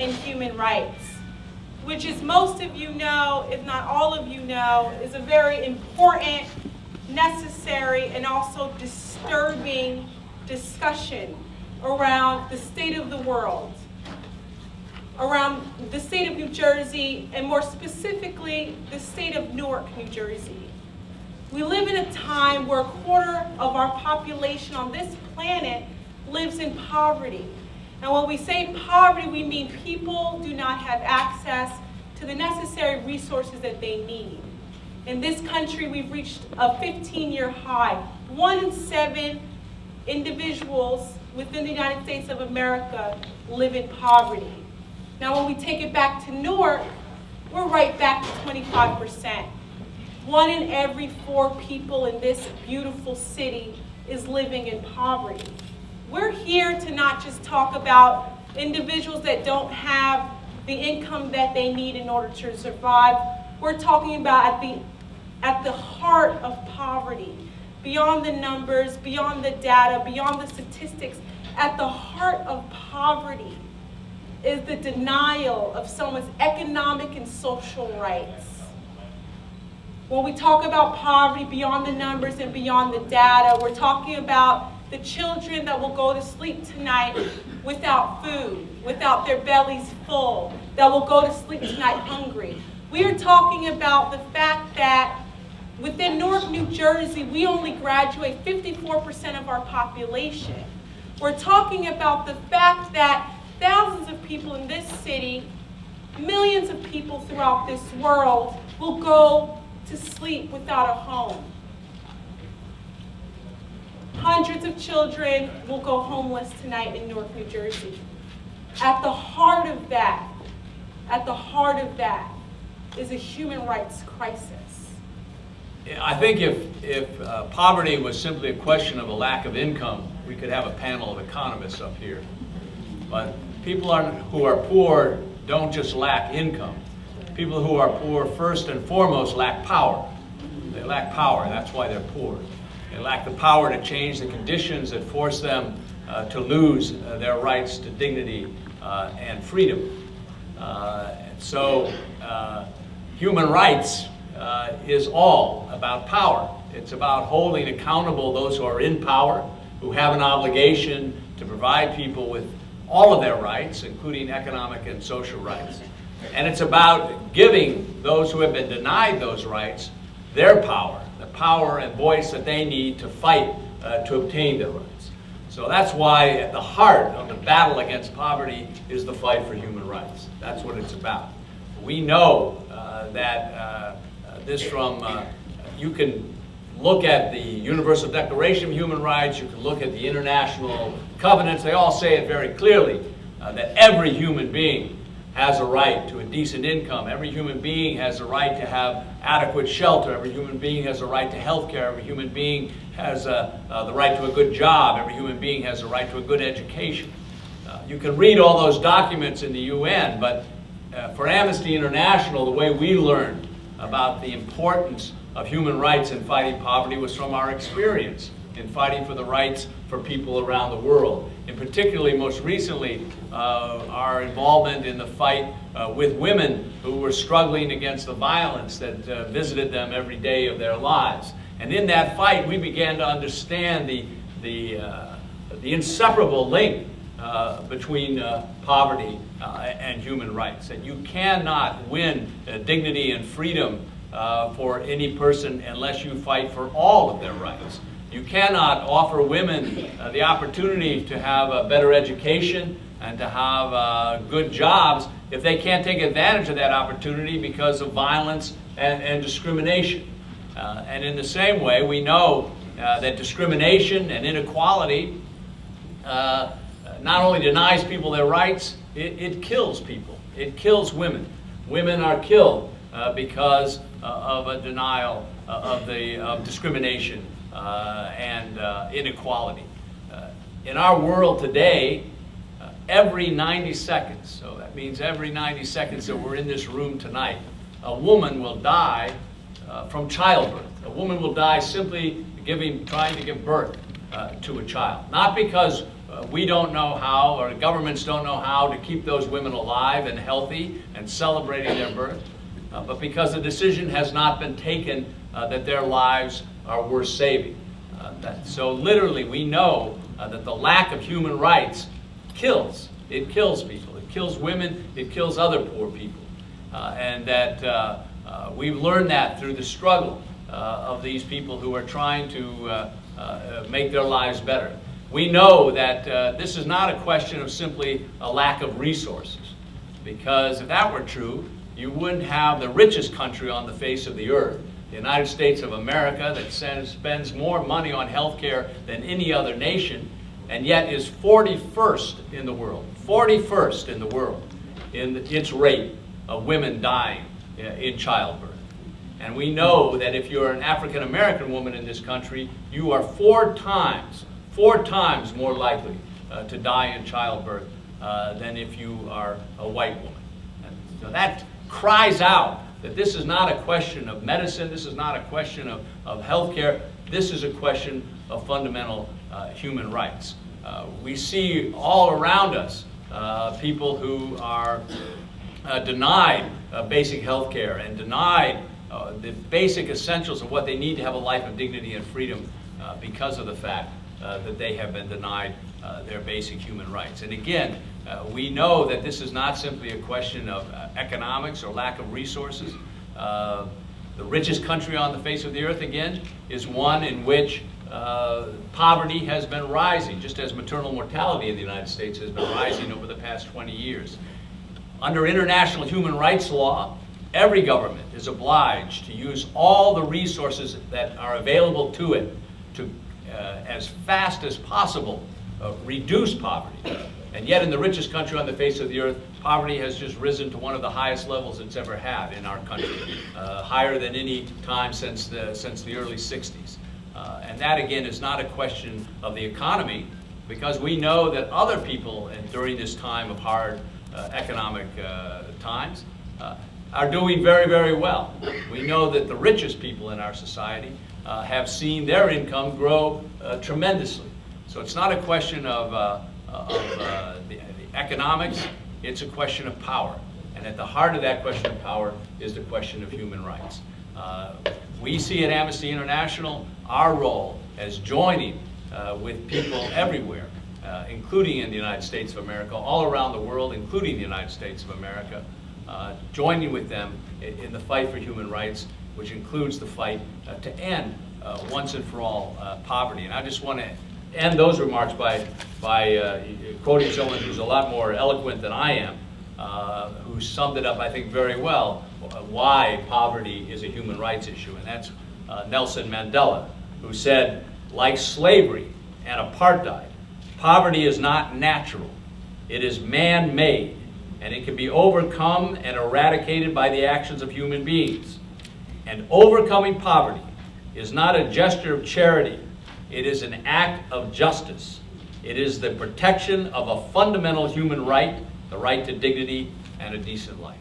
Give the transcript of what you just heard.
and human rights, which, as most of you know, if not all of you know, is a very important, necessary, and also disturbing discussion around the state of the world, around the state of New Jersey, and more specifically, the state of Newark, New Jersey. We live in a time where a quarter of our population on this planet lives in poverty. And when we say poverty, we mean people do not have access to the necessary resources that they need. In this country, we've reached a 15-year high. 1 in 7 individuals within the United States of America live in poverty. Now, when we take it back to Newark, we're right back to 25%. 1 in every 4 people in this beautiful city is living in poverty. We're here to not just talk about individuals that don't have the income that they need in order to survive. We're talking about at the heart of poverty, beyond the numbers, beyond the data, beyond the statistics, at the heart of poverty is the denial of someone's economic and social rights. When we talk about poverty beyond the numbers and beyond the data, we're talking about the children that will go to sleep tonight without food, without their bellies full, that will go to sleep tonight hungry. We are talking about the fact that within Newark, New Jersey, we only graduate 54% of our population. We're talking about the fact that thousands of people in this city, millions of people throughout this world will go to sleep without a home. Hundreds of children will go homeless tonight in Newark, New Jersey. At the heart of that is a human rights crisis. I think if poverty was simply a question of a lack of income, we could have a panel of economists up here. But people who are poor don't just lack income. People who are poor, first and foremost, lack power. They lack power, that's why they're poor. They lack the power to change the conditions that force them to lose their rights to dignity and freedom. So human rights is all about power. It's about holding accountable those who are in power, who have an obligation to provide people with all of their rights, including economic and social rights. And it's about giving those who have been denied those rights their power, the power and voice that they need to fight to obtain their rights. So that's why at the heart of the battle against poverty is the fight for human rights. That's what it's about. We know that you can look at the Universal Declaration of Human Rights, you can look at the international covenants, they all say it very clearly that every human being has a right to a decent income. Every human being has a right to have adequate shelter. Every human being has a right to health care. Every human being has the right to a good job. Every human being has a right to a good education. You can read all those documents in the UN, but for Amnesty International, the way we learned about the importance of human rights in fighting poverty was from our experience in fighting for the rights for people around the world. And particularly, most recently, our involvement in the fight with women who were struggling against the violence that visited them every day of their lives. And in that fight, we began to understand the inseparable link between poverty and human rights. That you cannot win dignity and freedom for any person unless you fight for all of their rights. You cannot offer women the opportunity to have a better education and to have good jobs if they can't take advantage of that opportunity because of violence and discrimination. And in the same way, we know that discrimination and inequality not only denies people their rights, it kills people. It kills women. Women are killed because of a denial of discrimination and inequality. In our world today, every 90 seconds, so that means every 90 seconds that we're in this room tonight, a woman will die from childbirth. A woman will die simply trying to give birth to a child. Not because we don't know how, or governments don't know how to keep those women alive and healthy and celebrating their birth, but because the decision has not been taken that their lives are worth saving. So literally we know that the lack of human rights kills. It kills people. It kills women. It kills other poor people. And that we've learned that through the struggle of these people who are trying to make their lives better. We know that this is not a question of simply a lack of resources, because if that were true, you wouldn't have the richest country on the face of the earth, the United States of America, that spends more money on health care than any other nation, and yet is 41st in the world, 41st in the world in its rate of women dying in childbirth. And we know that if you're an African American woman in this country, you are four times more likely to die in childbirth than if you are a white woman. And so that cries out that this is not a question of medicine, this is not a question of health care, this is a question of fundamental human rights. We see all around us people who are denied basic health care and denied the basic essentials of what they need to have a life of dignity and freedom because of the fact that they have been denied their basic human rights. And again, we know that this is not simply a question of economics or lack of resources. The richest country on the face of the earth, again, is one in which poverty has been rising, just as maternal mortality in the United States has been rising over the past 20 years. Under international human rights law, every government is obliged to use all the resources that are available to it to, as fast as possible, reduce poverty. And yet in the richest country on the face of the earth, poverty has just risen to one of the highest levels it's ever had in our country, higher than any time since the early 60s. And that, again, is not a question of the economy, because we know that other people during this time of hard economic times are doing very, very well. We know that the richest people in our society have seen their income grow tremendously. So it's not a question of the economics, it's a question of power. And at the heart of that question of power is the question of human rights. We see at Amnesty International our role as joining with people everywhere, including in the United States of America, all around the world, including the United States of America, joining with them in the fight for human rights, which includes the fight to end once and for all poverty. And I just want to end those remarks by quoting someone who's a lot more eloquent than I am, who summed it up, I think, very well, why poverty is a human rights issue. And that's Nelson Mandela, who said, like slavery and apartheid, poverty is not natural. It is man-made, and it can be overcome and eradicated by the actions of human beings. And overcoming poverty is not a gesture of charity. It is an act of justice. It is the protection of a fundamental human right, the right to dignity and a decent life.